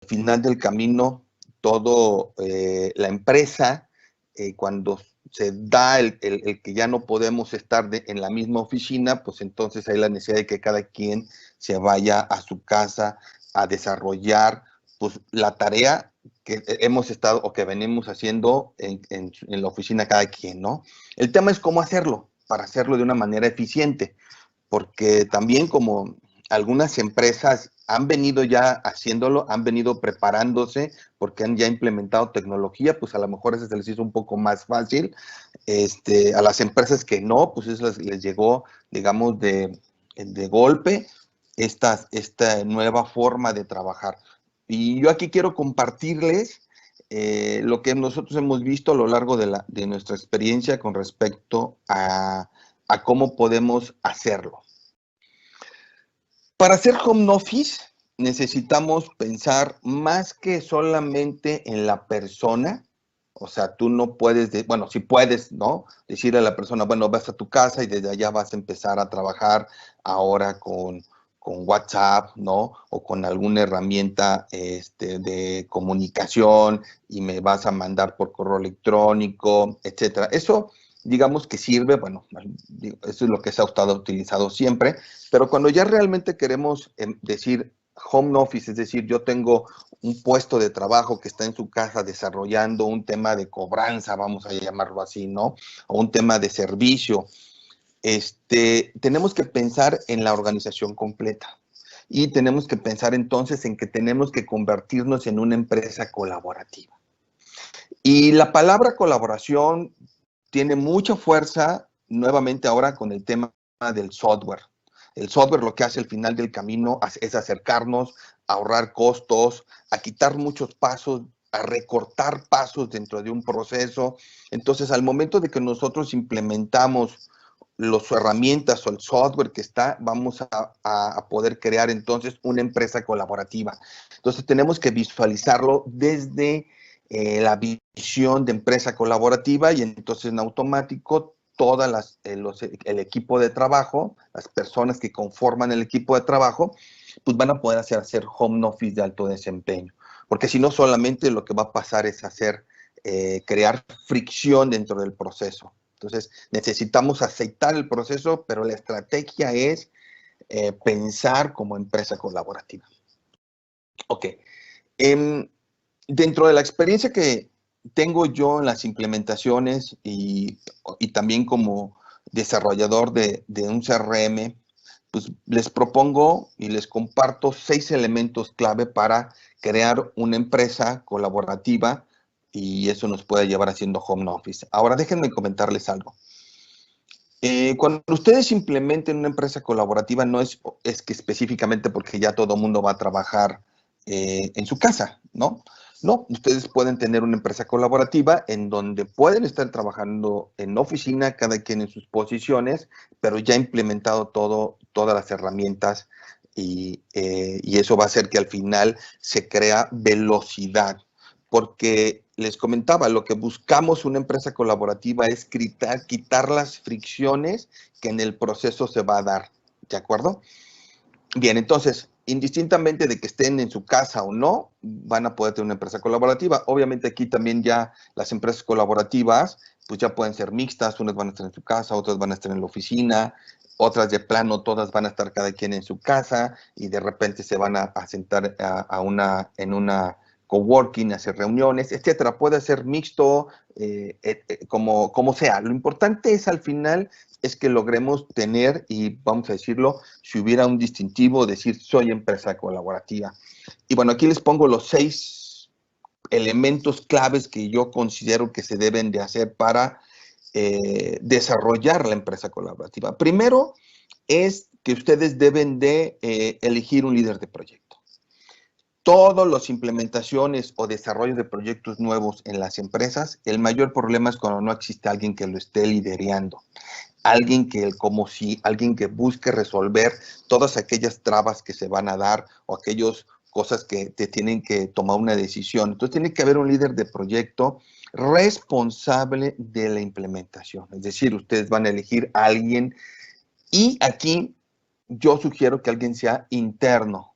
final del camino, todo la empresa, cuando se da el que ya no podemos estar en la misma oficina, pues entonces hay la necesidad de que cada quien se vaya a su casa a desarrollar pues la tarea que hemos estado o que venimos haciendo en la oficina cada quien, ¿no? El tema es cómo hacerlo, para hacerlo de una manera eficiente, porque también como algunas empresas han venido ya haciéndolo, han venido preparándose porque han ya implementado tecnología, pues a lo mejor eso se les hizo un poco más fácil. A las empresas que no, pues eso les llegó, digamos, de golpe esta nueva forma de trabajar. Y yo aquí quiero compartirles lo que nosotros hemos visto a lo largo de nuestra experiencia con respecto a cómo podemos hacerlo. Para hacer home office necesitamos pensar más que solamente en la persona. O sea, tú no puedes, bueno, si puedes, ¿no? Decirle a la persona, bueno, vas a tu casa y desde allá vas a empezar a trabajar ahora con WhatsApp, ¿no? O con alguna herramienta de comunicación y me vas a mandar por correo electrónico, etcétera. Eso, digamos que sirve, bueno, eso es lo que se ha estado utilizado siempre, pero cuando ya realmente queremos decir home office, es decir, yo tengo un puesto de trabajo que está en su casa desarrollando un tema de cobranza, vamos a llamarlo así, ¿no? O un tema de servicio. Tenemos que pensar en la organización completa y tenemos que pensar entonces en que tenemos que convertirnos en una empresa colaborativa. Y la palabra colaboración tiene mucha fuerza nuevamente ahora con el tema del software. El software lo que hace al final del camino es acercarnos, a ahorrar costos, a quitar muchos pasos, a recortar pasos dentro de un proceso. Entonces, al momento de que nosotros implementamos las herramientas o el software que está, vamos a poder crear entonces una empresa colaborativa. Entonces, tenemos que visualizarlo desde la visión de empresa colaborativa y entonces en automático todas el equipo de trabajo, las personas que conforman el equipo de trabajo, pues van a poder hacer home office de alto desempeño. Porque si no, solamente lo que va a pasar es crear fricción dentro del proceso. Entonces, necesitamos aceitar el proceso, pero la estrategia es pensar como empresa colaborativa. Ok. Dentro de la experiencia que tengo yo en las implementaciones y también como desarrollador de un CRM, pues les propongo y les comparto 6 elementos clave para crear una empresa colaborativa y eso nos puede llevar haciendo home office. Ahora déjenme comentarles algo. Cuando ustedes implementen una empresa colaborativa, no es que específicamente porque ya todo el mundo va a trabajar en su casa, ¿no? No, ustedes pueden tener una empresa colaborativa en donde pueden estar trabajando en oficina, cada quien en sus posiciones, pero ya implementado todas las herramientas y eso va a hacer que al final se crea velocidad. Porque les comentaba, lo que buscamos una empresa colaborativa es quitar las fricciones que en el proceso se va a dar, ¿de acuerdo? Bien, entonces, indistintamente de que estén en su casa o no, van a poder tener una empresa colaborativa. Obviamente aquí también ya las empresas colaborativas, pues ya pueden ser mixtas, unas van a estar en su casa, otras van a estar en la oficina, otras de plano, todas van a estar cada quien en su casa y de repente se van a sentar en una coworking, hacer reuniones, etcétera. Puede ser mixto, como sea. Lo importante es al final es que logremos tener, y vamos a decirlo, si hubiera un distintivo, decir soy empresa colaborativa. Y bueno, aquí les pongo los 6 elementos claves que yo considero que se deben de hacer para desarrollar la empresa colaborativa. Primero es que ustedes deben de elegir un líder de proyecto. Todas las implementaciones o desarrollos de proyectos nuevos en las empresas, el mayor problema es cuando no existe alguien que lo esté liderando. Alguien que busque resolver todas aquellas trabas que se van a dar o aquellas cosas que te tienen que tomar una decisión. Entonces tiene que haber un líder de proyecto responsable de la implementación. Es decir, ustedes van a elegir a alguien y aquí yo sugiero que alguien sea interno.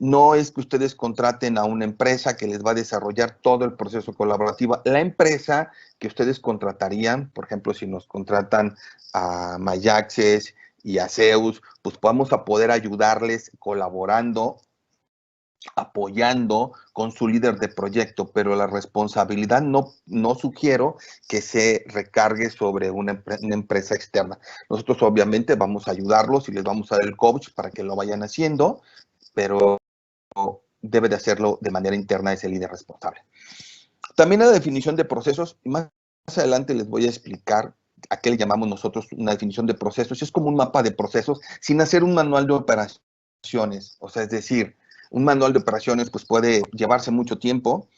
no es que ustedes contraten a una empresa que les va a desarrollar todo el proceso colaborativo. La empresa que ustedes contratarían, por ejemplo, si nos contratan a Mayaxes y a Zeus, pues vamos a poder ayudarles colaborando, apoyando con su líder de proyecto, pero la responsabilidad no sugiero que se recargue sobre una empresa externa. Nosotros obviamente vamos a ayudarlos y les vamos a dar el coach para que lo vayan haciendo, pero debe de hacerlo de manera interna ese líder responsable. También la definición de procesos, más adelante les voy a explicar a qué le llamamos nosotros una definición de procesos. Es como un mapa de procesos sin hacer un manual de operaciones. O sea, es decir, un manual de operaciones pues puede llevarse mucho tiempo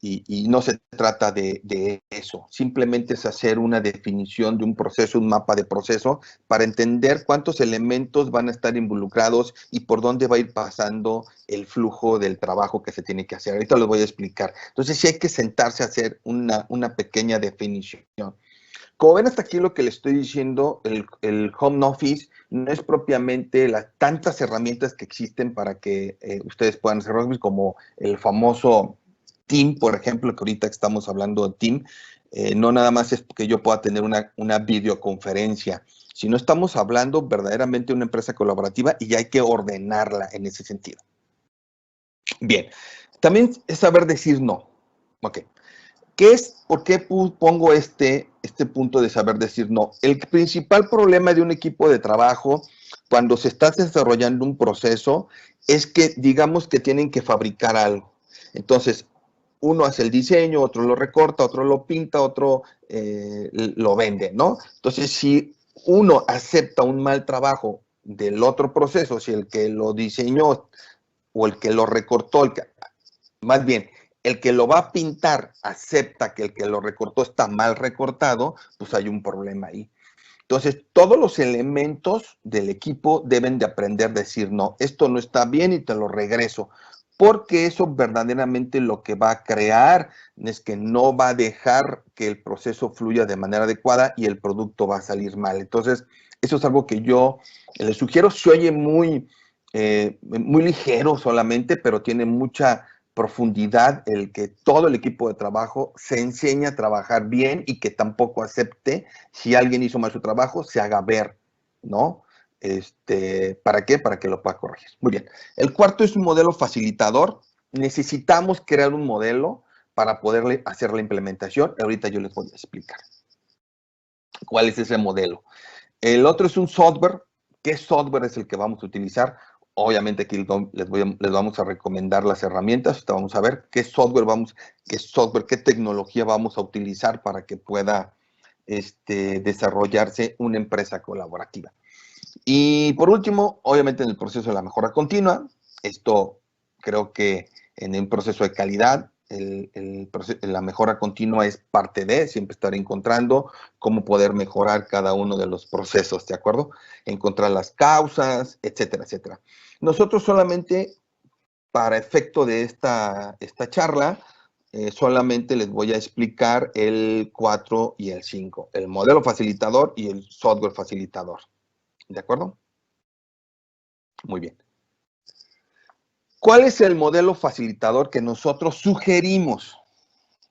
y no se trata de eso. Simplemente es hacer una definición de un proceso, un mapa de proceso, para entender cuántos elementos van a estar involucrados y por dónde va a ir pasando el flujo del trabajo que se tiene que hacer. Ahorita lo voy a explicar. Entonces sí hay que sentarse a hacer una pequeña definición. Como ven hasta aquí lo que le estoy diciendo, el home office no es propiamente las tantas herramientas que existen para que ustedes puedan hacer home office, como el famoso Team, por ejemplo, que ahorita estamos hablando de Team. No nada más es que yo pueda tener una videoconferencia, sino estamos hablando verdaderamente de una empresa colaborativa y hay que ordenarla en ese sentido. Bien, también es saber decir no. Ok. ¿Por qué pongo este punto de saber decir no? El principal problema de un equipo de trabajo cuando se está desarrollando un proceso es que digamos que tienen que fabricar algo. Entonces, uno hace el diseño, otro lo recorta, otro lo pinta, otro lo vende, ¿no? Entonces, si uno acepta un mal trabajo del otro proceso, si el que lo diseñó o el que lo recortó, más bien, el que lo va a pintar acepta que el que lo recortó está mal recortado, pues hay un problema ahí. Entonces, todos los elementos del equipo deben de aprender a decir, no, esto no está bien y te lo regreso, porque eso verdaderamente lo que va a crear es que no va a dejar que el proceso fluya de manera adecuada y el producto va a salir mal. Entonces, eso es algo que yo les sugiero. Se oye muy ligero solamente, pero tiene mucha profundidad el que todo el equipo de trabajo se enseñe a trabajar bien y que tampoco acepte si alguien hizo mal su trabajo, se haga ver, ¿no? ¿Para qué? Para que lo pueda corregir. Muy bien. El cuarto es un modelo facilitador. Necesitamos crear un modelo para poder hacer la implementación. Ahorita yo les voy a explicar cuál es ese modelo. El otro es un software. ¿Qué software es el que vamos a utilizar? Obviamente aquí les vamos a recomendar las herramientas. Vamos a ver qué software, qué tecnología vamos a utilizar para que pueda desarrollarse una empresa colaborativa. Y por último, obviamente en el proceso de la mejora continua, esto creo que en un proceso de calidad, la mejora continua es parte de siempre estar encontrando cómo poder mejorar cada uno de los procesos, ¿de acuerdo? Encontrar las causas, etcétera, etcétera. Nosotros solamente, para efecto de esta charla, solamente les voy a explicar el 4 y el 5, el modelo facilitador y el software facilitador. ¿De acuerdo? Muy bien. ¿Cuál es el modelo facilitador que nosotros sugerimos?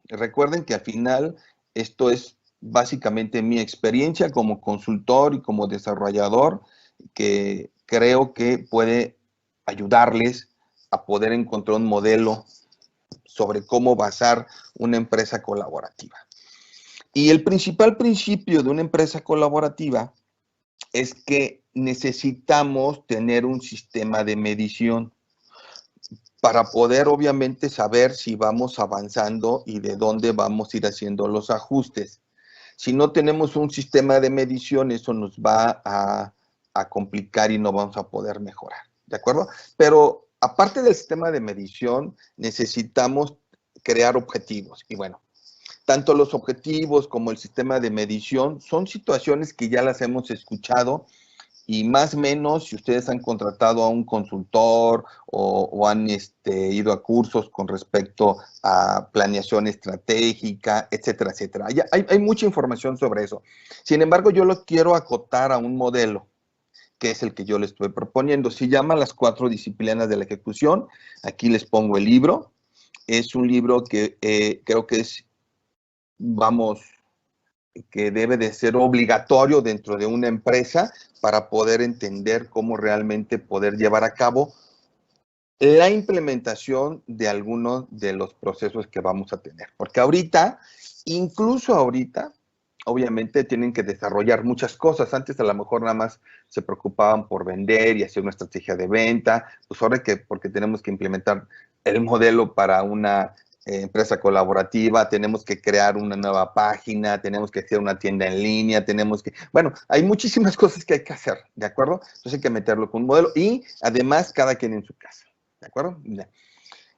Recuerden que al final esto es básicamente mi experiencia como consultor y como desarrollador, que creo que puede ayudarles a poder encontrar un modelo sobre cómo basar una empresa colaborativa. Y el principal principio de una empresa colaborativa es que necesitamos tener un sistema de medición para poder obviamente saber si vamos avanzando y de dónde vamos a ir haciendo los ajustes. Si no tenemos un sistema de medición, eso nos va a complicar y no vamos a poder mejorar, ¿de acuerdo? Pero aparte del sistema de medición, necesitamos crear objetivos. Y bueno, tanto los objetivos como el sistema de medición son situaciones que ya las hemos escuchado y más o menos si ustedes han contratado a un consultor o han ido a cursos con respecto a planeación estratégica, etcétera, etcétera. Hay mucha información sobre eso. Sin embargo, yo lo quiero acotar a un modelo que es el que yo les estoy proponiendo. Se llama Las 4 disciplinas de la ejecución. Aquí les pongo el libro. Es un libro que creo que es, vamos, que debe de ser obligatorio dentro de una empresa para poder entender cómo realmente poder llevar a cabo la implementación de algunos de los procesos que vamos a tener. Porque ahorita, incluso ahorita, obviamente tienen que desarrollar muchas cosas. Antes a lo mejor nada más se preocupaban por vender y hacer una estrategia de venta. Pues ahora que, porque tenemos que implementar el modelo para una empresa colaborativa, tenemos que crear una nueva página, tenemos que hacer una tienda en línea, tenemos que, bueno, hay muchísimas cosas que hay que hacer, ¿de acuerdo? Entonces hay que meterlo con un modelo y además cada quien en su casa, ¿de acuerdo? Ya.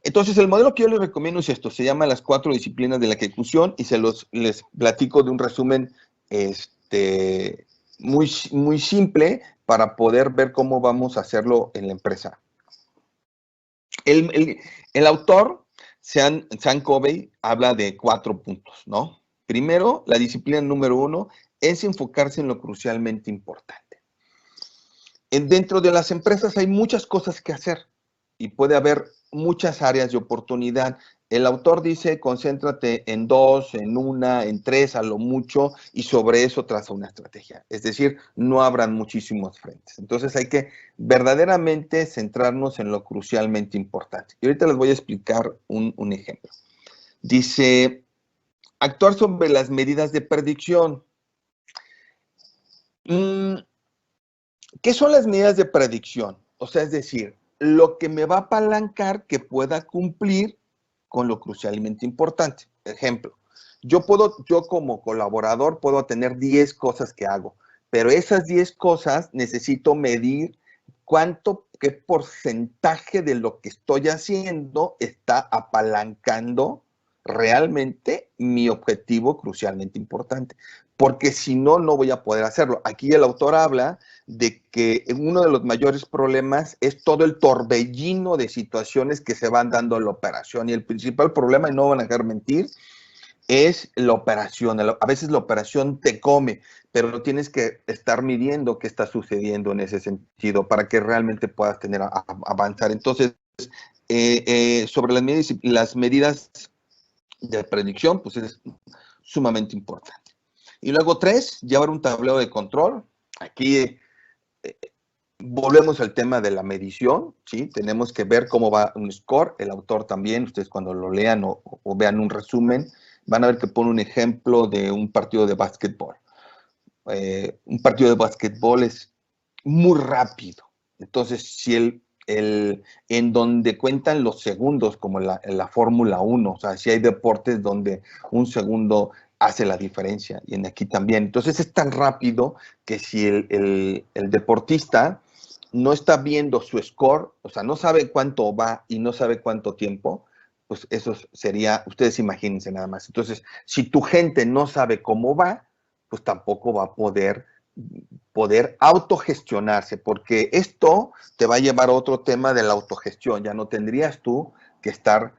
Entonces, el modelo que yo les recomiendo es esto, se llama Las 4 disciplinas de la ejecución y les platico de un resumen muy simple para poder ver cómo vamos a hacerlo en la empresa. El autor, Sean Covey, habla de 4 puntos, ¿no? Primero, la disciplina número 1 es enfocarse en lo crucialmente importante. Dentro de las empresas hay muchas cosas que hacer y puede haber muchas áreas de oportunidad. El autor dice, concéntrate en 2, en 1, en 3 a lo mucho y sobre eso traza una estrategia. Es decir, no habrán muchísimos frentes. Entonces hay que verdaderamente centrarnos en lo crucialmente importante. Y ahorita les voy a explicar un ejemplo. Dice, actuar sobre las medidas de predicción. ¿Qué son las medidas de predicción? O sea, es decir, lo que me va a apalancar que pueda cumplir con lo crucialmente importante. Ejemplo, yo como colaborador puedo tener 10 cosas que hago, pero esas 10 cosas necesito medir qué porcentaje de lo que estoy haciendo está apalancando realmente mi objetivo crucialmente importante. Porque si no, no voy a poder hacerlo. Aquí el autor habla de que uno de los mayores problemas es todo el torbellino de situaciones que se van dando en la operación. Y el principal problema, y no van a dejar mentir, es la operación. A veces la operación te come, pero tienes que estar midiendo qué está sucediendo en ese sentido para que realmente puedas avanzar. Entonces, sobre las medidas de predicción, pues es sumamente importante. Y luego 3, llevar un tablero de control. Aquí volvemos al tema de la medición, ¿sí? Tenemos que ver cómo va un score. El autor también, ustedes cuando lo lean o vean un resumen, van a ver que pone un ejemplo de un partido de básquetbol. Un partido de básquetbol es muy rápido. Entonces, si en donde cuentan los segundos, como en la Fórmula 1, o sea, si hay deportes donde un segundo hace la diferencia, y en aquí también. Entonces, es tan rápido que si el deportista no está viendo su score, o sea, no sabe cuánto va y no sabe cuánto tiempo, pues eso sería, ustedes imagínense nada más. Entonces, si tu gente no sabe cómo va, pues tampoco va a poder autogestionarse, porque esto te va a llevar a otro tema de la autogestión. Ya no tendrías tú que estar,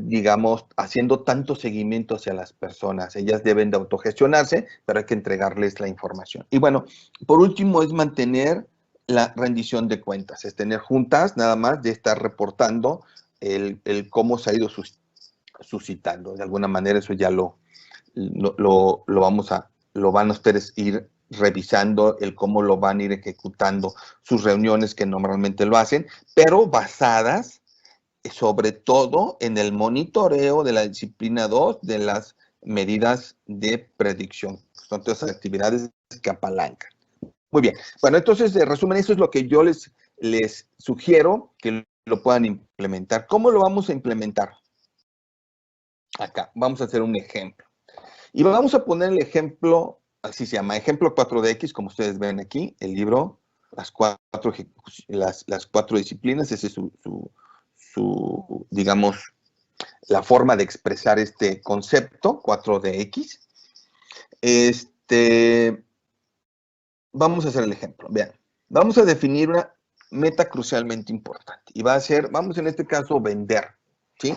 digamos, haciendo tanto seguimiento hacia las personas. Ellas deben de autogestionarse, pero hay que entregarles la información. Y bueno, por último es mantener la rendición de cuentas, es tener juntas nada más de estar reportando el cómo se ha ido suscitando. De alguna manera eso ya lo van a ustedes ir revisando el cómo lo van a ir ejecutando sus reuniones que normalmente lo hacen, pero basadas sobre todo en el monitoreo de la disciplina 2 de las medidas de predicción. Son todas esas actividades que apalancan. Muy bien. Bueno, entonces, de resumen, eso es lo que yo les sugiero que lo puedan implementar. ¿Cómo lo vamos a implementar? Acá, vamos a hacer un ejemplo. Y vamos a poner el ejemplo, así se llama, ejemplo 4DX, como ustedes ven aquí, el libro, las cuatro disciplinas, ese es digamos, la forma de expresar este concepto, 4DX. Vamos a hacer el ejemplo, vean. Vamos a definir una meta crucialmente importante y va a ser, vamos en este caso, vender, ¿sí?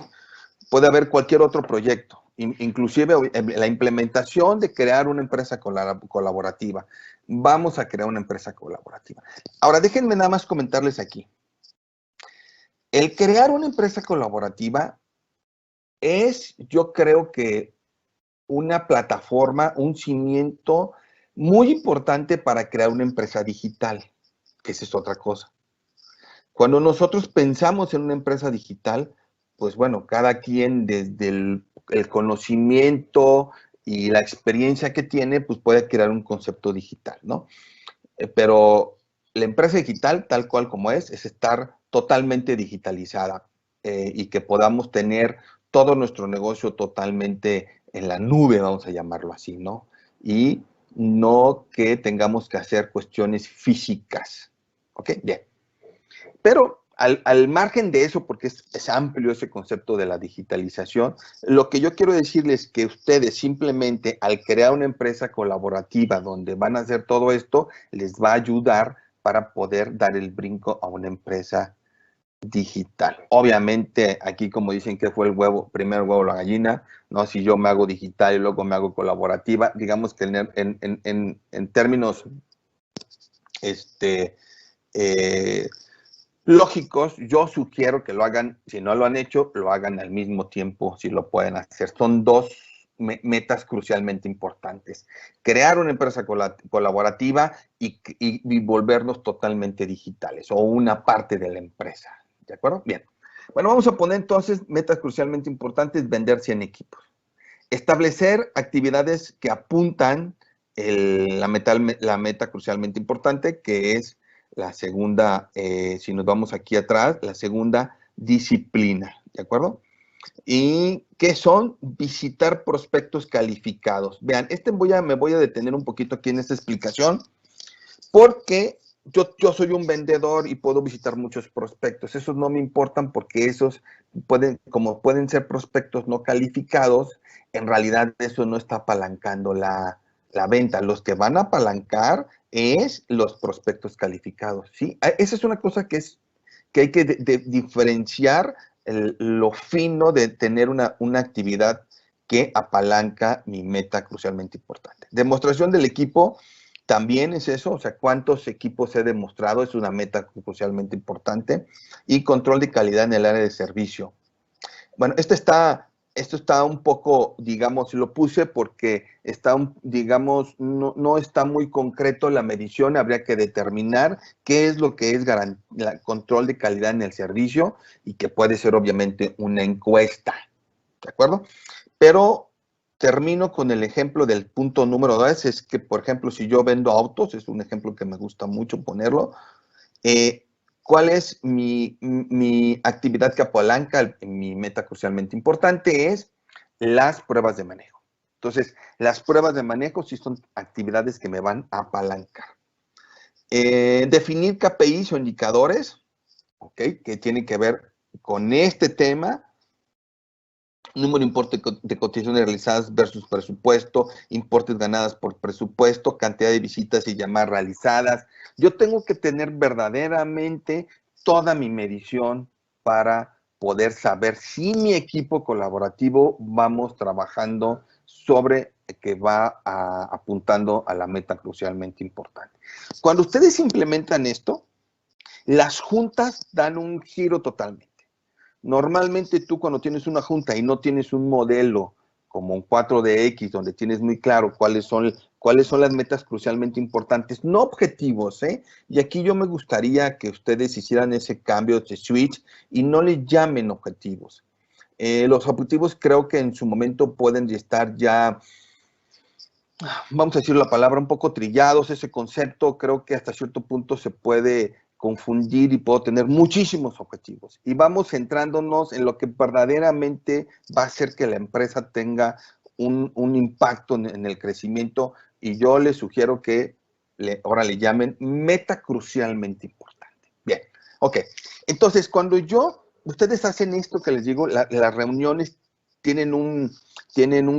Puede haber cualquier otro proyecto. inclusive la implementación de crear una empresa colaborativa. Vamos a crear una empresa colaborativa. Ahora, déjenme nada más comentarles aquí. El crear una empresa colaborativa es, yo creo que, una plataforma, un cimiento muy importante para crear una empresa digital, que esa es otra cosa. Cuando nosotros pensamos en una empresa digital, pues bueno, cada quien desde el conocimiento y la experiencia que tiene, pues puede crear un concepto digital, ¿no? Pero la empresa digital, tal cual como es estar totalmente digitalizada y que podamos tener todo nuestro negocio totalmente en la nube, vamos a llamarlo así, ¿no? Y no que tengamos que hacer cuestiones físicas. ¿Ok? Bien. Pero al margen de eso, porque es amplio ese concepto de la digitalización, lo que yo quiero decirles es que ustedes simplemente al crear una empresa colaborativa donde van a hacer todo esto, les va a ayudar para poder dar el brinco a una empresa digital. Obviamente, aquí como dicen que fue el huevo, primero el huevo o la gallina, ¿no? Si yo me hago digital y luego me hago colaborativa, digamos que en términos eh, lógicos, yo sugiero que lo hagan, si no lo han hecho, lo hagan al mismo tiempo, si lo pueden hacer. Son dos metas crucialmente importantes. Crear una empresa colaborativa y volvernos totalmente digitales o una parte de la empresa. ¿De acuerdo? Bien. Bueno, vamos a poner entonces metas crucialmente importantes, vender 100 equipos. Establecer actividades que apuntan la meta crucialmente importante, que es la segunda, si nos vamos aquí atrás, la segunda disciplina, ¿de acuerdo? Y que son visitar prospectos calificados. Vean, me voy a detener un poquito aquí en esta explicación, porque yo soy un vendedor y puedo visitar muchos prospectos. Esos no me importan porque esos como pueden ser prospectos no calificados, en realidad eso no está apalancando la venta. Los que van a apalancar es los prospectos calificados, ¿sí? Esa es una cosa que hay que diferenciar lo fino de tener una actividad que apalanca mi meta crucialmente importante. Demostración del equipo también es eso, o sea, cuántos equipos he demostrado, es una meta crucialmente importante. Y control de calidad en el área de servicio. Bueno, esto está un poco, digamos, lo puse porque está, digamos, no está muy concreto la medición, habría que determinar qué es lo que es control de calidad en el servicio y que puede ser obviamente una encuesta, ¿de acuerdo? Pero termino con el ejemplo del punto número 2, es que, por ejemplo, si yo vendo autos, es un ejemplo que me gusta mucho ponerlo, ¿cuál es mi actividad que apalanca mi meta crucialmente importante? Es las pruebas de manejo. Entonces, las pruebas de manejo sí son actividades que me van a apalancar. Definir KPIs o indicadores, ¿ok? Que tienen que ver con este tema. Número importe de cotizaciones realizadas versus presupuesto, importes ganadas por presupuesto, cantidad de visitas y llamadas realizadas. Yo tengo que tener verdaderamente toda mi medición para poder saber si mi equipo colaborativo vamos trabajando sobre que va apuntando a la meta crucialmente importante. Cuando ustedes implementan esto, las juntas dan un giro totalmente. Normalmente tú cuando tienes una junta y no tienes un modelo como un 4DX, donde tienes muy claro cuáles son las metas crucialmente importantes, no objetivos, ¿eh? Y aquí yo me gustaría que ustedes hicieran ese cambio de switch y no le llamen objetivos. Los objetivos creo que en su momento pueden estar ya, vamos a decir la palabra, un poco trillados. Ese concepto creo que hasta cierto punto se puede confundir y puedo tener muchísimos objetivos. Y vamos centrándonos en lo que verdaderamente va a hacer que la empresa tenga un impacto en el crecimiento. Y yo les sugiero que ahora le llamen meta crucialmente importante. Bien, ok. Entonces, cuando ustedes hacen esto que les digo, las reuniones tienen un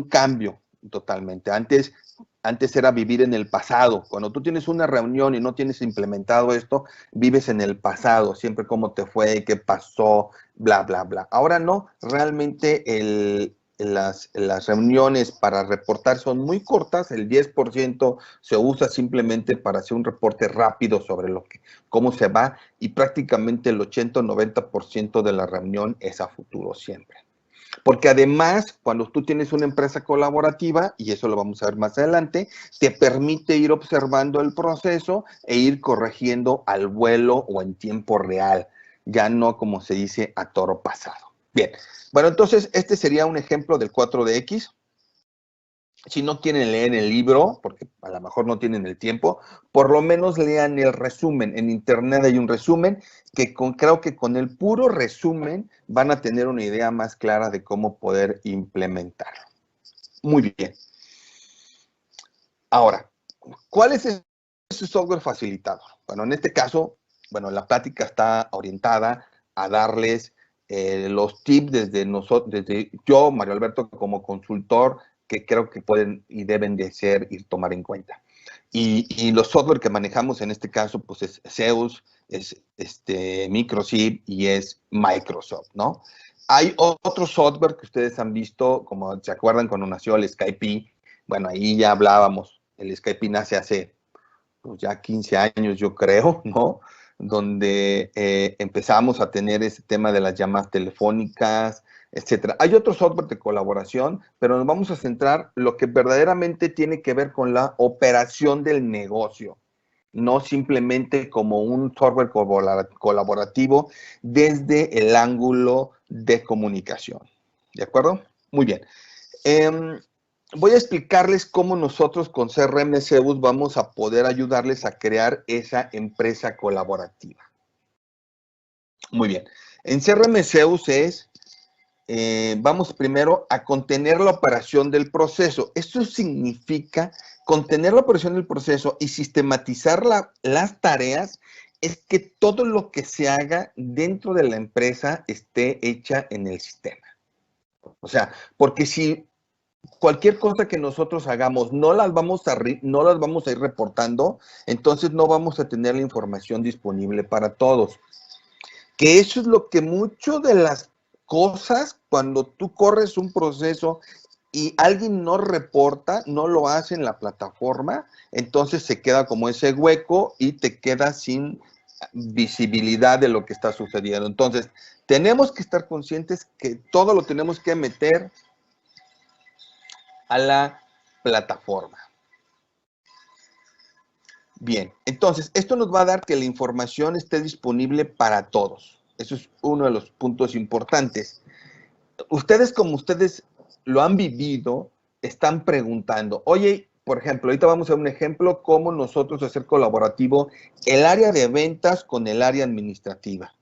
cambio totalmente. Antes era vivir en el pasado. Cuando tú tienes una reunión y no tienes implementado esto, vives en el pasado, siempre cómo te fue, qué pasó, bla, bla, bla. Ahora no, realmente las reuniones para reportar son muy cortas, el 10% se usa simplemente para hacer un reporte rápido sobre cómo se va, y prácticamente el 80 o 90% de la reunión es a futuro siempre. Porque además, cuando tú tienes una empresa colaborativa, y eso lo vamos a ver más adelante, te permite ir observando el proceso e ir corrigiendo al vuelo o en tiempo real, ya no como se dice a toro pasado. Bien, bueno, entonces este sería un ejemplo del 4DX. Si no quieren leer el libro, porque a lo mejor no tienen el tiempo, por lo menos lean el resumen. En internet hay un resumen que creo que con el puro resumen van a tener una idea más clara de cómo poder implementarlo. Muy bien. Ahora, ¿cuál es ese software facilitador? Bueno, en este caso, bueno, la plática está orientada a darles los tips desde yo, Mario Alberto, como consultor, que creo que pueden y deben de ser y tomar en cuenta. Y los software que manejamos en este caso, pues es Zeus, es Microsoft y es Microsoft, ¿no? Hay otro software que ustedes han visto, como se acuerdan cuando nació el Skype. Bueno, ahí ya hablábamos, el Skype nace hace pues, ya 15 años, yo creo, ¿no? Donde empezamos a tener ese tema de las llamadas telefónicas, etcétera. Hay otro software de colaboración, pero nos vamos a centrar lo que verdaderamente tiene que ver con la operación del negocio, no simplemente como un software colaborativo desde el ángulo de comunicación. ¿De acuerdo? Muy bien. Voy a explicarles cómo nosotros con CRM Zeus vamos a poder ayudarles a crear esa empresa colaborativa. Muy bien. En CRM Zeus vamos primero a contener la operación del proceso. Esto significa contener la operación del proceso y sistematizar las tareas, es que todo lo que se haga dentro de la empresa esté hecha en el sistema. O sea, porque si cualquier cosa que nosotros hagamos no las vamos a ir reportando, entonces no vamos a tener la información disponible para todos. Que eso es lo que mucho de las cosas, cuando tú corres un proceso y alguien no reporta, no lo hace en la plataforma, entonces se queda como ese hueco y te quedas sin visibilidad de lo que está sucediendo. Entonces, tenemos que estar conscientes que todo lo tenemos que meter a la plataforma. Bien, entonces, esto nos va a dar que la información esté disponible para todos. Eso es uno de los puntos importantes. Ustedes, como ustedes lo han vivido, están preguntando, oye, por ejemplo, ahorita vamos a ver un ejemplo, cómo nosotros hacer colaborativo el área de ventas con el área administrativa.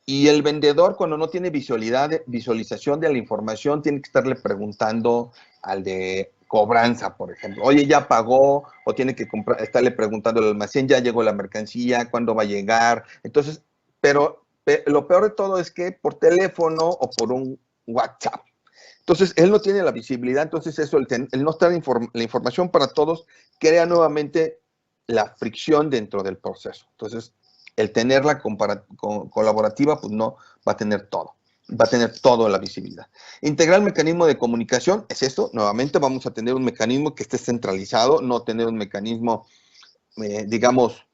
Y el vendedor, cuando no tiene visualización de la información, tiene que estarle preguntando al de cobranza, por ejemplo. Oye, ¿ya pagó? O tiene que estarle preguntando al almacén, ¿ya llegó la mercancía? ¿Cuándo va a llegar? Entonces, pero lo peor de todo es que por teléfono o por un WhatsApp. Entonces, él no tiene la visibilidad, entonces eso, el no estar la información para todos, crea nuevamente la fricción dentro del proceso. Entonces, el tenerla colaborativa, pues no va a tener todo. Va a tener toda la visibilidad. Integrar el mecanismo de comunicación es esto. Nuevamente vamos a tener un mecanismo que esté centralizado, no tener un mecanismo, digamos,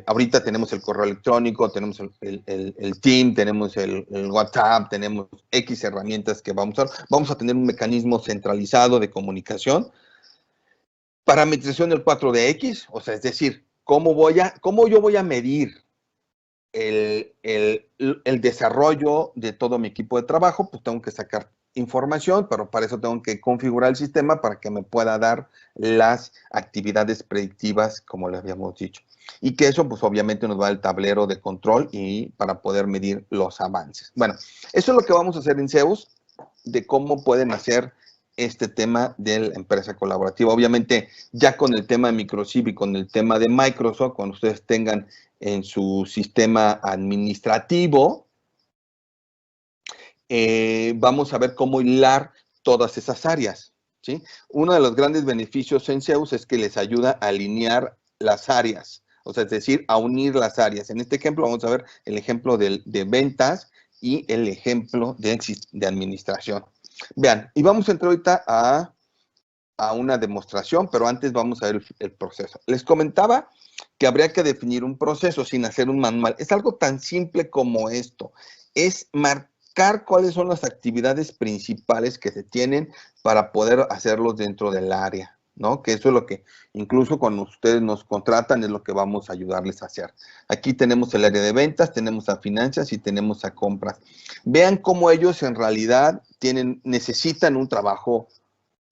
ahorita tenemos el correo electrónico, tenemos el Team, tenemos el WhatsApp, tenemos X herramientas que vamos a tener un mecanismo centralizado de comunicación. Parametrización del 4DX, o sea, es decir, cómo yo voy a medir el desarrollo de todo mi equipo de trabajo. Pues tengo que sacar información, pero para eso tengo que configurar el sistema para que me pueda dar las actividades predictivas, como les habíamos dicho. Y que eso, pues obviamente nos va al tablero de control y para poder medir los avances. Bueno, eso es lo que vamos a hacer en Zeus, de cómo pueden hacer este tema de la empresa colaborativa. Obviamente, ya con el tema de Microsoft y con el tema de Microsoft, cuando ustedes tengan en su sistema administrativo, vamos a ver cómo hilar todas esas áreas, ¿sí? Uno de los grandes beneficios en Zeus es que les ayuda a alinear las áreas, o sea, es decir, a unir las áreas. En este ejemplo vamos a ver el ejemplo de ventas y el ejemplo de administración. Vean, y vamos a entrar ahorita a una demostración, pero antes vamos a ver el proceso. Les comentaba que habría que definir un proceso sin hacer un manual. Es algo tan simple como esto. Es marcar cuáles son las actividades principales que se tienen para poder hacerlos dentro del área, ¿no? Que eso es lo que, incluso cuando ustedes nos contratan, es lo que vamos a ayudarles a hacer. Aquí tenemos el área de ventas, tenemos a finanzas y tenemos a compras. Vean cómo ellos en realidad necesitan un trabajo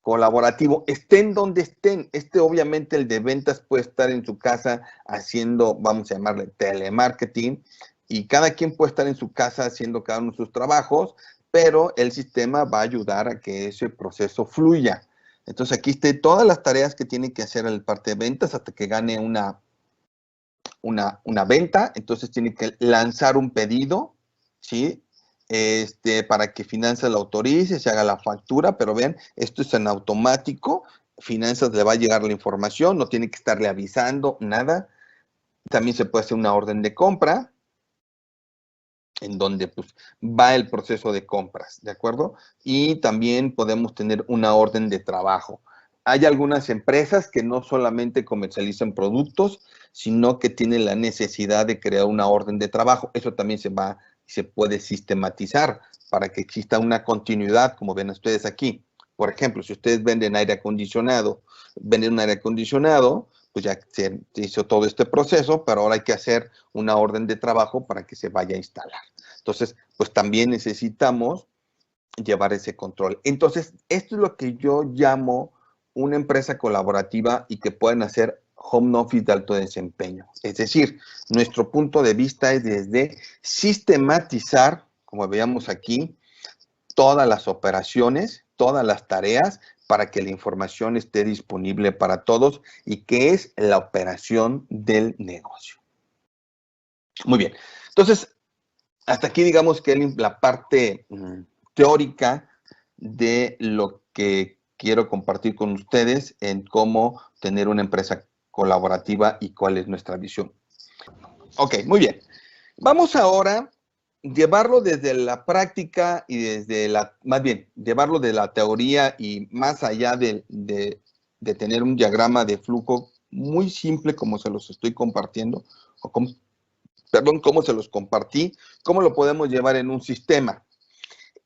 colaborativo, estén donde estén. Obviamente el de ventas puede estar en su casa haciendo, vamos a llamarle telemarketing, y cada quien puede estar en su casa haciendo cada uno de sus trabajos, pero el sistema va a ayudar a que ese proceso fluya. Entonces aquí están todas las tareas que tiene que hacer el parte de ventas hasta que gane una venta. Entonces tiene que lanzar un pedido, ¿sí? Para que Finanzas lo autorice, se haga la factura, pero vean, esto es en automático. Finanzas le va a llegar la información, no tiene que estarle avisando nada. También se puede hacer una orden de compra, en donde pues va el proceso de compras, ¿de acuerdo? Y también podemos tener una orden de trabajo. Hay algunas empresas que no solamente comercializan productos, sino que tienen la necesidad de crear una orden de trabajo. Eso también se puede sistematizar para que exista una continuidad, como ven ustedes aquí. Por ejemplo, si ustedes venden aire acondicionado, venden un aire acondicionado, pues ya se hizo todo este proceso, pero ahora hay que hacer una orden de trabajo para que se vaya a instalar. Entonces, pues también necesitamos llevar ese control. Entonces, esto es lo que yo llamo una empresa colaborativa y que pueden hacer home office de alto desempeño. Es decir, nuestro punto de vista es desde sistematizar, como veíamos aquí, todas las operaciones, todas las tareas para que la información esté disponible para todos y que es la operación del negocio. Muy bien. Entonces, hasta aquí digamos que es la parte teórica de lo que quiero compartir con ustedes en cómo tener una empresa colaborativa y cuál es nuestra visión. Ok, muy bien. Vamos ahora a llevarlo desde la práctica y más bien, llevarlo de la teoría y más allá de tener un diagrama de flujo muy simple como se los estoy compartiendo, o cómo se los compartí, cómo lo podemos llevar en un sistema.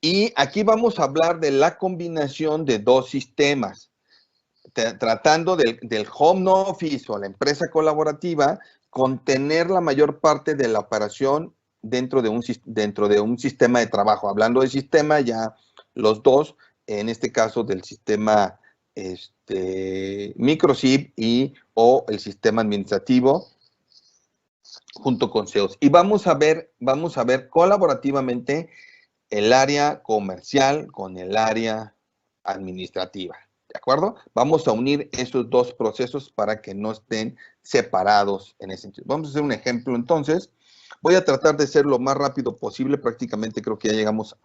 Y aquí vamos a hablar de la combinación de dos sistemas, tratando del home office o la empresa colaborativa, contener la mayor parte de la operación dentro de un sistema de trabajo. Hablando de sistema, ya los dos, en este caso del sistema microchip o el sistema administrativo, junto con SEOs. Y vamos a ver colaborativamente el área comercial con el área administrativa. ¿De acuerdo? Vamos a unir esos dos procesos para que no estén separados en ese sentido. Vamos a hacer un ejemplo entonces. Voy a tratar de ser lo más rápido posible. Prácticamente creo que ya llegamos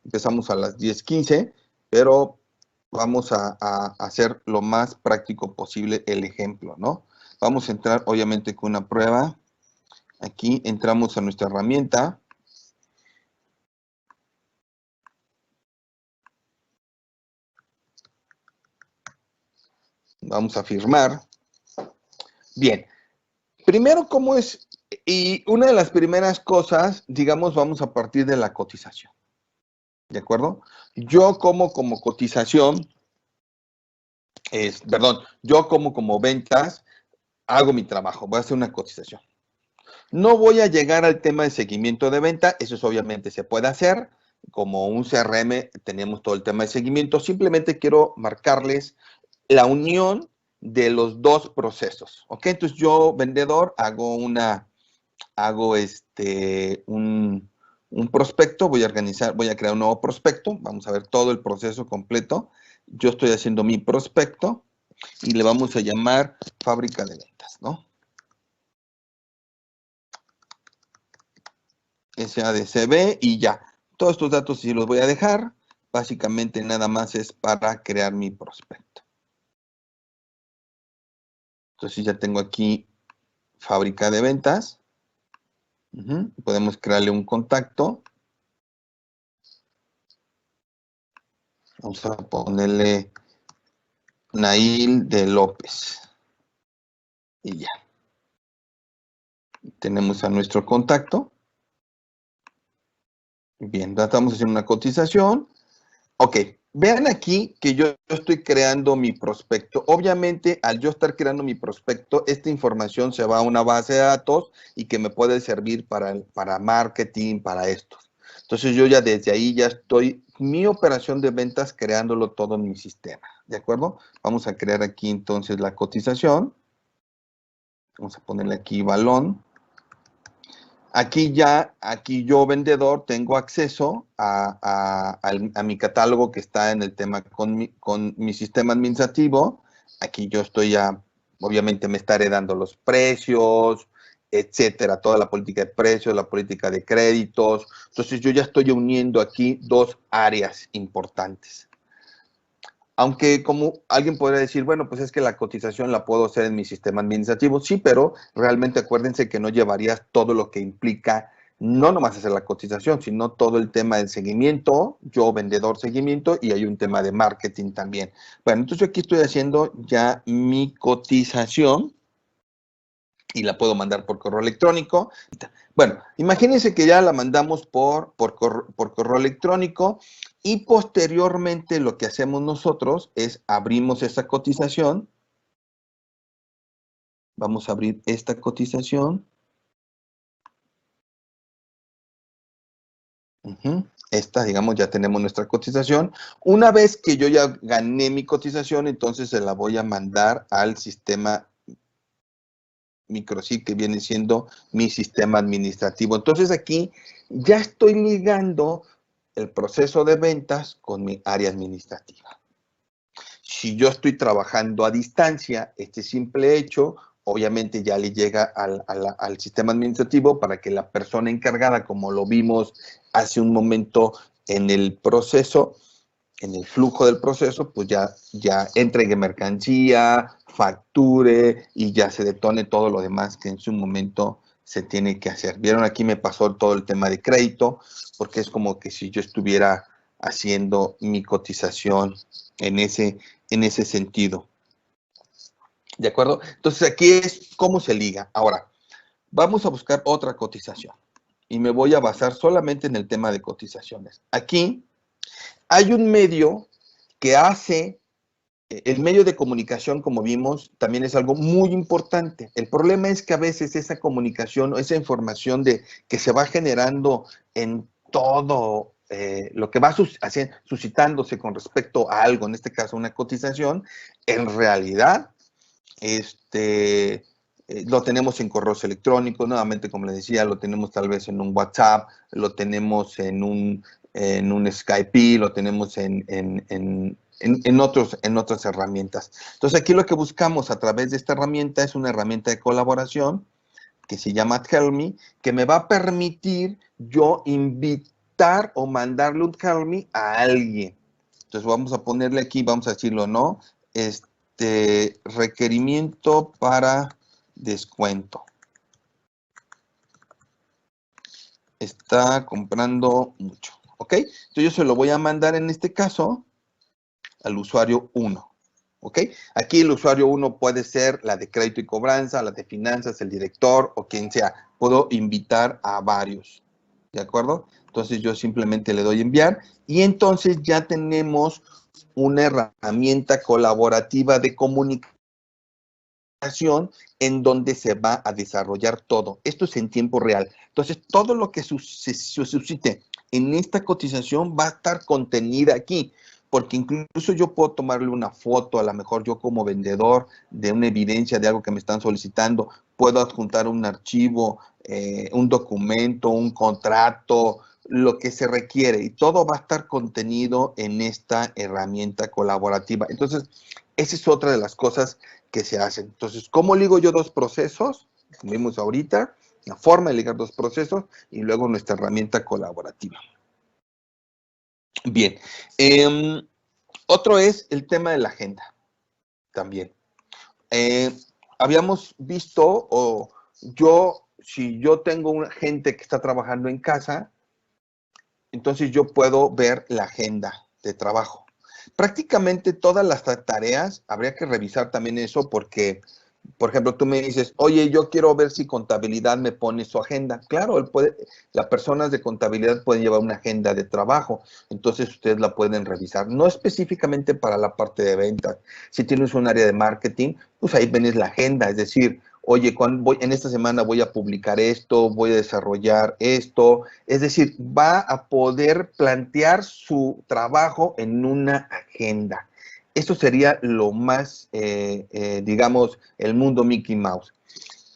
empezamos a las 10:15, pero vamos a hacer lo más práctico posible el ejemplo, ¿no? Vamos a entrar obviamente con una prueba. Aquí entramos a nuestra herramienta. Vamos a firmar. Bien, primero, ¿cómo es? Y una de las primeras cosas, digamos, vamos a partir de la cotización. ¿De acuerdo? Yo como cotización, yo como ventas, hago mi trabajo, voy a hacer una cotización. No voy a llegar al tema de seguimiento de venta, eso obviamente se puede hacer. Como un CRM tenemos todo el tema de seguimiento, simplemente quiero marcarles la unión de los dos procesos, ¿ok? Entonces yo, vendedor, hago un prospecto, voy a crear un nuevo prospecto, vamos a ver todo el proceso completo. Yo estoy haciendo mi prospecto y le vamos a llamar fábrica de ventas, ¿no? SADCB y ya. Todos estos datos sí los voy a dejar. Básicamente nada más es para crear mi prospecto. Entonces ya tengo aquí fábrica de ventas. Podemos crearle un contacto. Vamos a ponerle Nail de López. Y ya. Tenemos a nuestro contacto. Bien, tratamos de hacer una cotización. Ok, vean aquí que yo estoy creando mi prospecto. Obviamente, al yo estar creando mi prospecto, esta información se va a una base de datos y que me puede servir para marketing, para esto. Entonces, yo ya desde ahí ya estoy, mi operación de ventas, creándolo todo en mi sistema. ¿De acuerdo? Vamos a crear aquí entonces la cotización. Vamos a ponerle aquí balón. Aquí yo vendedor tengo acceso a mi catálogo que está en el tema con mi sistema administrativo. Aquí yo estoy ya, obviamente me estaré dando los precios, etcétera, toda la política de precios, la política de créditos. Entonces yo ya estoy uniendo aquí dos áreas importantes. Aunque como alguien podría decir, bueno, pues es que la cotización la puedo hacer en mi sistema administrativo, sí, pero realmente acuérdense que no llevarías todo lo que implica, no nomás hacer la cotización, sino todo el tema del seguimiento, yo vendedor seguimiento, y hay un tema de marketing también. Bueno, entonces aquí estoy haciendo ya mi cotización y la puedo mandar por correo electrónico. Bueno, imagínense que ya la mandamos por correo electrónico y posteriormente lo que hacemos nosotros es abrimos esa cotización. Vamos a abrir esta cotización. Esta, digamos, ya tenemos nuestra cotización. Una vez que yo ya gané mi cotización, entonces se la voy a mandar al sistema MicroSIT, que viene siendo mi sistema administrativo. Entonces aquí ya estoy ligando el proceso de ventas con mi área administrativa. Si yo estoy trabajando a distancia, este simple hecho, obviamente ya le llega al sistema administrativo para que la persona encargada, como lo vimos hace un momento en el proceso, en el flujo del proceso, pues ya entregue mercancía, facture y ya se detone todo lo demás que en su momento se tiene que hacer. Vieron, aquí me pasó todo el tema de crédito, porque es como que si yo estuviera haciendo mi cotización en ese sentido. ¿De acuerdo? Entonces aquí es cómo se liga. Ahora, vamos a buscar otra cotización y me voy a basar solamente en el tema de cotizaciones. Aquí hay un medio que hace, el medio de comunicación, como vimos, también es algo muy importante. El problema es que a veces esa comunicación, esa información que se va generando en todo lo que va suscitándose con respecto a algo, en este caso una cotización, en realidad lo tenemos en correos electrónicos, nuevamente, como les decía, lo tenemos tal vez en un WhatsApp, lo tenemos en un Skype, lo tenemos en otras herramientas. Entonces, aquí lo que buscamos a través de esta herramienta es una herramienta de colaboración que se llama Tell.me, que me va a permitir yo invitar o mandarle un Tell.me a alguien. Entonces, vamos a ponerle aquí, vamos a decirlo, ¿no? Requerimiento para descuento. Está comprando mucho, ¿ok? Entonces yo se lo voy a mandar en este caso al usuario 1, ¿ok? Aquí el usuario 1 puede ser la de crédito y cobranza, la de finanzas, el director o quien sea. Puedo invitar a varios, ¿de acuerdo? Entonces yo simplemente le doy enviar y entonces ya tenemos una herramienta colaborativa de comunicación en donde se va a desarrollar todo. Esto es en tiempo real. Entonces, todo lo que se suscite en esta cotización va a estar contenida aquí, porque incluso yo puedo tomarle una foto, a lo mejor yo como vendedor, de una evidencia de algo que me están solicitando, puedo adjuntar un archivo, un documento, un contrato, lo que se requiere, y todo va a estar contenido en esta herramienta colaborativa. Entonces, esa es otra de las cosas que se hacen. Entonces, ¿cómo ligo yo dos procesos? Como vimos ahorita, la forma de ligar dos procesos y luego nuestra herramienta colaborativa. Bien. Otro es el tema de la agenda también. Habíamos visto, si yo tengo una gente que está trabajando en casa, entonces yo puedo ver la agenda de trabajo. Prácticamente todas las tareas, habría que revisar también eso porque, por ejemplo, tú me dices, oye, yo quiero ver si contabilidad me pone su agenda. Claro, las personas de contabilidad pueden llevar una agenda de trabajo, entonces ustedes la pueden revisar. No específicamente para la parte de ventas. Si tienes un área de marketing, pues ahí venís la agenda, es decir, oye, en esta semana voy a publicar esto, voy a desarrollar esto. Es decir, va a poder plantear su trabajo en una agenda. Eso sería lo más, digamos, el mundo Mickey Mouse.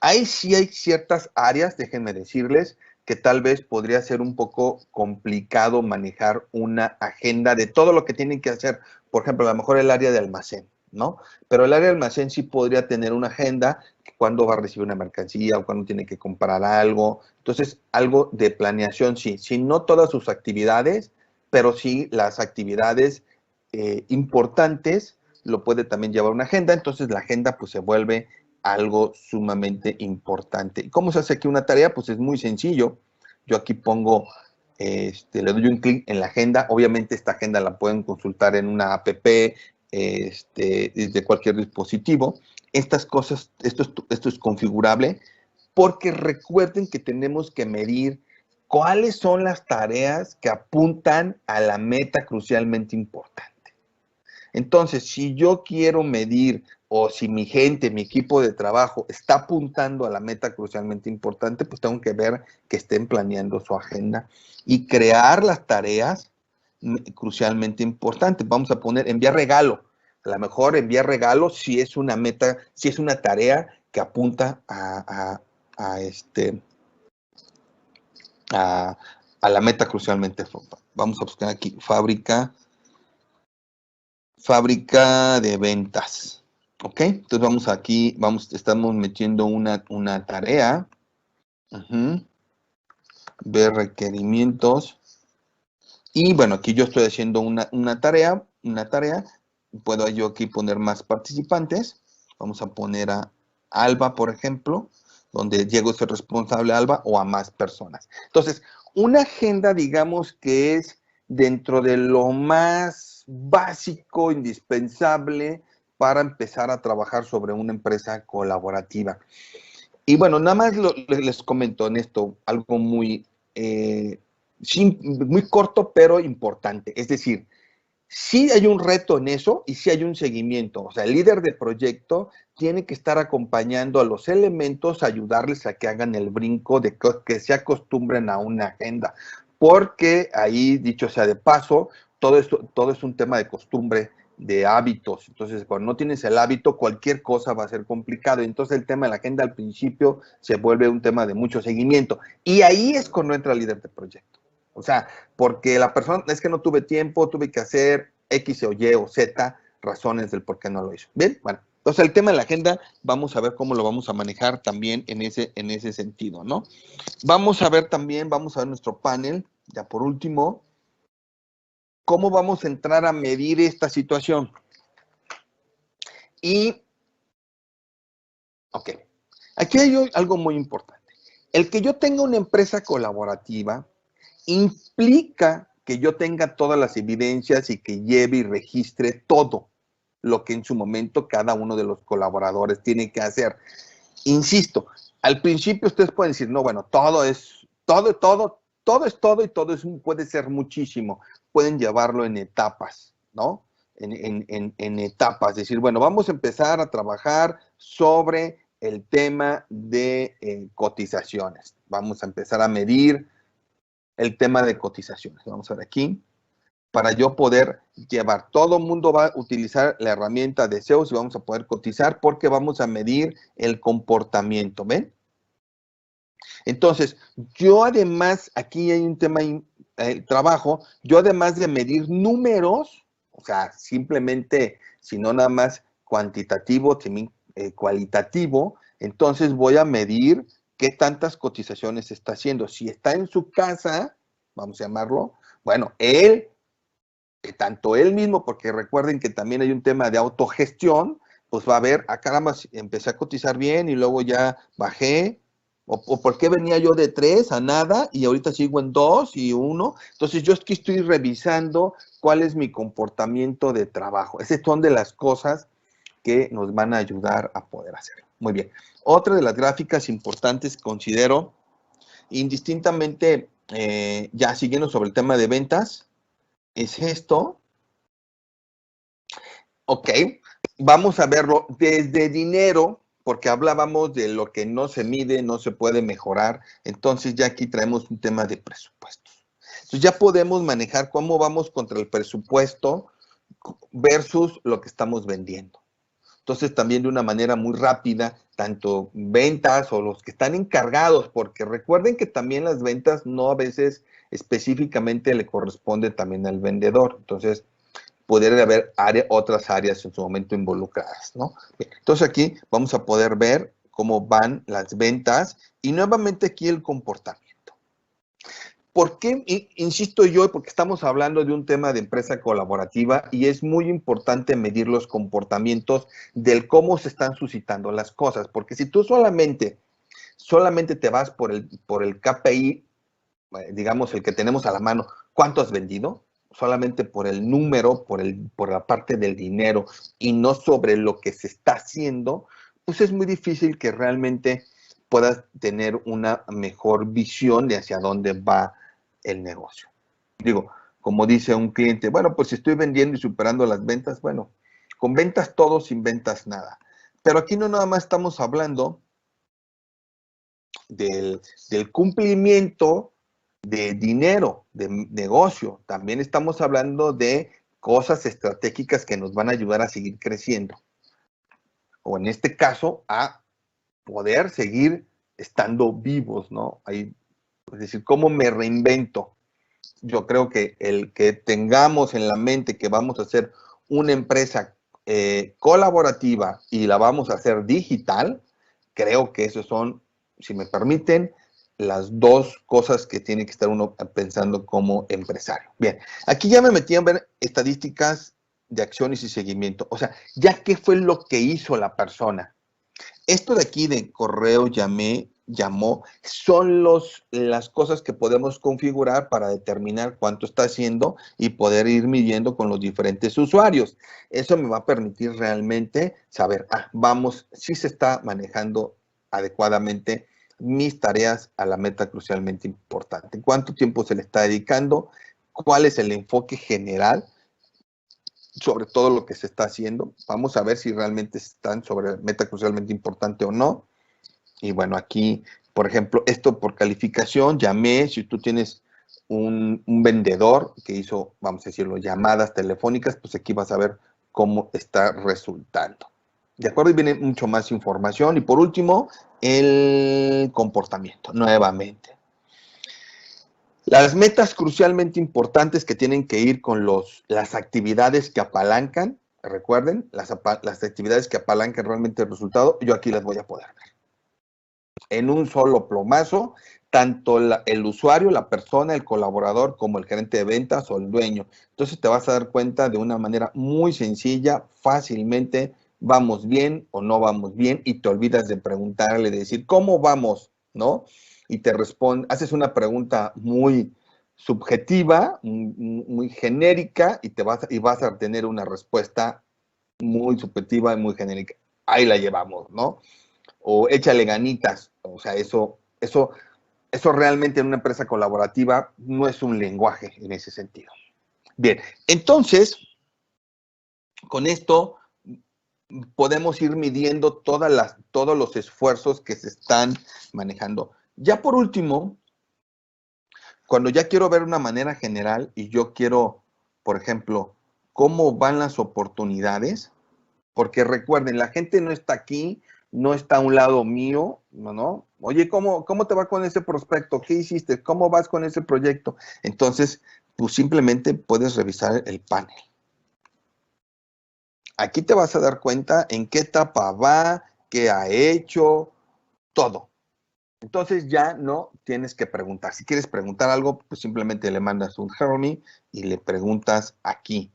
Ahí sí hay ciertas áreas, déjenme decirles, que tal vez podría ser un poco complicado manejar una agenda de todo lo que tienen que hacer. Por ejemplo, a lo mejor el área de almacén, ¿no? Pero el área de almacén sí podría tener una agenda, cuándo va a recibir una mercancía o cuándo tiene que comprar algo. Entonces, algo de planeación sí. Sí, no todas sus actividades, pero sí las actividades importantes lo puede también llevar una agenda. Entonces, la agenda pues se vuelve algo sumamente importante. ¿Y cómo se hace aquí una tarea? Pues es muy sencillo. Yo aquí pongo, le doy un clic en la agenda. Obviamente esta agenda la pueden consultar en una app, desde cualquier dispositivo. Estas cosas, esto es configurable porque recuerden que tenemos que medir cuáles son las tareas que apuntan a la meta crucialmente importante. Entonces, si yo quiero medir o si mi gente, mi equipo de trabajo está apuntando a la meta crucialmente importante, pues tengo que ver que estén planeando su agenda y crear las tareas crucialmente importantes. Vamos a poner enviar regalo. A lo mejor enviar regalo si es una meta, si es una tarea que apunta a la meta crucialmente. Vamos a buscar aquí fábrica de ventas. ¿Ok? Entonces vamos aquí, estamos metiendo una tarea. Ver requerimientos. Y bueno, aquí yo estoy haciendo una tarea. Puedo yo aquí poner más participantes. Vamos a poner a Alba, por ejemplo, donde Diego es el responsable, Alba, o a más personas. Entonces, una agenda, digamos que es dentro de lo más básico, indispensable para empezar a trabajar sobre una empresa colaborativa. Y bueno, nada más les comento en esto algo muy, muy corto, pero importante. Es decir, sí hay un reto en eso y sí hay un seguimiento. O sea, el líder de proyecto tiene que estar acompañando a los elementos, ayudarles a que hagan el brinco, de que se acostumbren a una agenda. Porque ahí, dicho sea de paso, todo es un tema de costumbre, de hábitos. Entonces, cuando no tienes el hábito, cualquier cosa va a ser complicado. Entonces, el tema de la agenda al principio se vuelve un tema de mucho seguimiento. Y ahí es cuando entra el líder de proyecto. O sea, porque la persona, es que no tuve tiempo, tuve que hacer X o Y o Z razones del por qué no lo hizo. Bien, bueno, entonces el tema de la agenda, vamos a ver cómo lo vamos a manejar también en ese sentido, ¿no? Vamos a ver también, vamos a ver nuestro panel, ya por último, cómo vamos a entrar a medir esta situación. Y, ok, aquí hay algo muy importante. El que yo tenga una empresa colaborativa implica que yo tenga todas las evidencias y que lleve y registre todo lo que en su momento cada uno de los colaboradores tiene que hacer. Insisto, al principio ustedes pueden decir, no, bueno, todo es todo y todo puede ser muchísimo. Pueden llevarlo en etapas, ¿no? En etapas, decir, bueno, vamos a empezar a trabajar sobre el tema de cotizaciones. Vamos a empezar a medir el tema de cotizaciones. Vamos a ver aquí. Para yo poder llevar, todo el mundo va a utilizar la herramienta de SEOs y vamos a poder cotizar porque vamos a medir el comportamiento, ¿ven? Entonces, yo además, aquí hay un tema, trabajo, yo además de medir números, o sea, simplemente, si no nada más cuantitativo, también cualitativo, entonces voy a medir qué tantas cotizaciones está haciendo. Si está en su casa, vamos a llamarlo, bueno, tanto él mismo, porque recuerden que también hay un tema de autogestión, pues va a ver, caramba, empecé a cotizar bien y luego ya bajé, O por qué venía yo de 3 a nada y ahorita sigo en 2 y 1. Entonces yo aquí estoy revisando cuál es mi comportamiento de trabajo. Esas son de las cosas que nos van a ayudar a poder hacerlo. Muy bien. Otra de las gráficas importantes considero, indistintamente, ya siguiendo sobre el tema de ventas, es esto. Ok, vamos a verlo desde dinero, porque hablábamos de lo que no se mide, no se puede mejorar. Entonces ya aquí traemos un tema de presupuestos. Entonces ya podemos manejar cómo vamos contra el presupuesto versus lo que estamos vendiendo. Entonces también de una manera muy rápida, tanto ventas o los que están encargados, porque recuerden que también las ventas no a veces específicamente le corresponde también al vendedor. Entonces, poder haber otras áreas en su momento involucradas, ¿no? Bien, entonces aquí vamos a poder ver cómo van las ventas y nuevamente aquí el comportamiento. ¿Por qué insisto yo? Porque estamos hablando de un tema de empresa colaborativa y es muy importante medir los comportamientos del cómo se están suscitando las cosas, porque si tú solamente te vas por el KPI, digamos el que tenemos a la mano, ¿cuánto has vendido? Solamente por el número, por la parte del dinero y no sobre lo que se está haciendo, pues es muy difícil que realmente puedas tener una mejor visión de hacia dónde va el negocio. Digo, como dice un cliente, bueno, pues si estoy vendiendo y superando las ventas, bueno, con ventas todo, sin ventas nada. Pero aquí no nada más estamos hablando del cumplimiento de dinero, de negocio. También estamos hablando de cosas estratégicas que nos van a ayudar a seguir creciendo. O en este caso, a poder seguir estando vivos, ¿no? Ahí, es decir, ¿cómo me reinvento? Yo creo que el que tengamos en la mente que vamos a hacer una empresa colaborativa y la vamos a hacer digital, creo que esos son, si me permiten, las dos cosas que tiene que estar uno pensando como empresario. Bien, aquí ya me metí a ver estadísticas de acciones y seguimiento. O sea, ya qué fue lo que hizo la persona. Esto de aquí de correo, llamó, son las cosas que podemos configurar para determinar cuánto está haciendo y poder ir midiendo con los diferentes usuarios. Eso me va a permitir realmente saber, vamos, si se está manejando adecuadamente mis tareas a la meta crucialmente importante. ¿Cuánto tiempo se le está dedicando? ¿Cuál es el enfoque general sobre todo lo que se está haciendo? Vamos a ver si realmente están sobre meta crucialmente importante o no. Y bueno, aquí, por ejemplo, esto por calificación, llamé, si tú tienes un vendedor que hizo, vamos a decirlo, llamadas telefónicas, pues aquí vas a ver cómo está resultando. ¿De acuerdo? Y viene mucho más información. Y por último, el comportamiento, nuevamente. Las metas crucialmente importantes que tienen que ir con las actividades que apalancan, recuerden, las actividades que apalancan realmente el resultado, yo aquí las voy a poder ver. En un solo plomazo, tanto el usuario, la persona, el colaborador, como el gerente de ventas o el dueño. Entonces te vas a dar cuenta de una manera muy sencilla, fácilmente, vamos bien o no vamos bien, y te olvidas de preguntarle, de decir, ¿cómo vamos? ¿No? Y te responde, haces una pregunta muy subjetiva, muy genérica, y vas a tener una respuesta muy subjetiva y muy genérica. Ahí la llevamos, ¿no? O échale ganitas. O sea, eso realmente en una empresa colaborativa no es un lenguaje en ese sentido. Bien, entonces, con esto podemos ir midiendo todos los esfuerzos que se están manejando. Ya por último, cuando ya quiero ver una manera general y yo quiero, por ejemplo, cómo van las oportunidades, porque recuerden, la gente no está aquí, no está a un lado mío, ¿no? Oye, ¿cómo te va con ese prospecto? ¿Qué hiciste? ¿Cómo vas con ese proyecto? Entonces, pues simplemente puedes revisar el panel. Aquí te vas a dar cuenta en qué etapa va, qué ha hecho, todo. Entonces ya no tienes que preguntar. Si quieres preguntar algo, pues simplemente le mandas un help me y le preguntas aquí.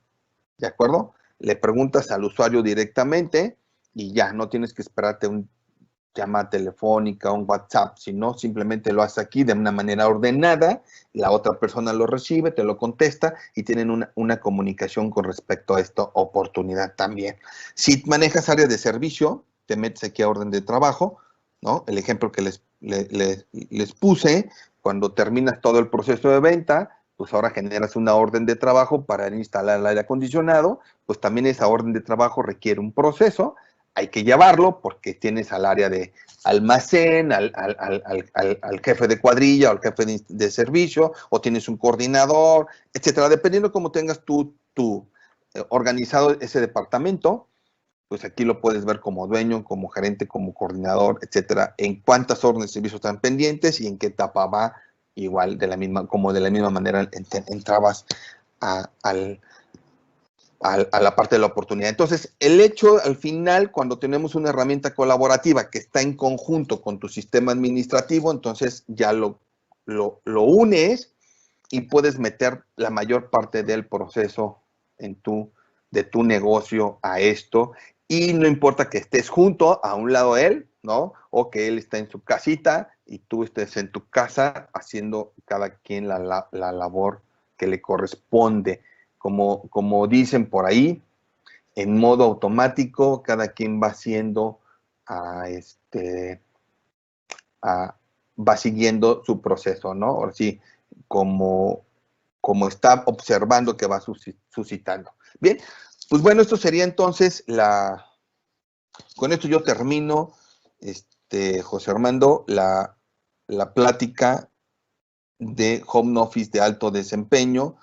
¿De acuerdo? Le preguntas al usuario directamente y ya, no tienes que esperarte llamada telefónica, un WhatsApp, sino simplemente lo haces aquí de una manera ordenada, la otra persona lo recibe, te lo contesta y tienen una comunicación con respecto a esta oportunidad también. Si manejas áreas de servicio, te metes aquí a orden de trabajo, ¿no? El ejemplo que les puse, cuando terminas todo el proceso de venta, pues ahora generas una orden de trabajo para instalar el aire acondicionado, pues también esa orden de trabajo requiere un proceso, hay que llevarlo porque tienes al área de almacén, al jefe de cuadrilla, al jefe de servicio, o tienes un coordinador, etcétera. Dependiendo cómo tengas tú organizado ese departamento, pues aquí lo puedes ver como dueño, como gerente, como coordinador, etcétera, en cuántas órdenes de servicio están pendientes y en qué etapa va, igual de la misma manera entrabas al a la parte de la oportunidad. Entonces, el hecho al final, cuando tenemos una herramienta colaborativa que está en conjunto con tu sistema administrativo, entonces ya lo unes y puedes meter la mayor parte del proceso de tu negocio a esto. Y no importa que estés junto a un lado de él, ¿no? O que él esté en su casita y tú estés en tu casa haciendo cada quien la labor que le corresponde. Como dicen por ahí, en modo automático, cada quien va haciendo, va siguiendo su proceso, ¿no? Ahora sí, como está observando que va suscitando. Bien, pues bueno, esto sería entonces con esto yo termino, José Armando, la plática de home office de alto desempeño.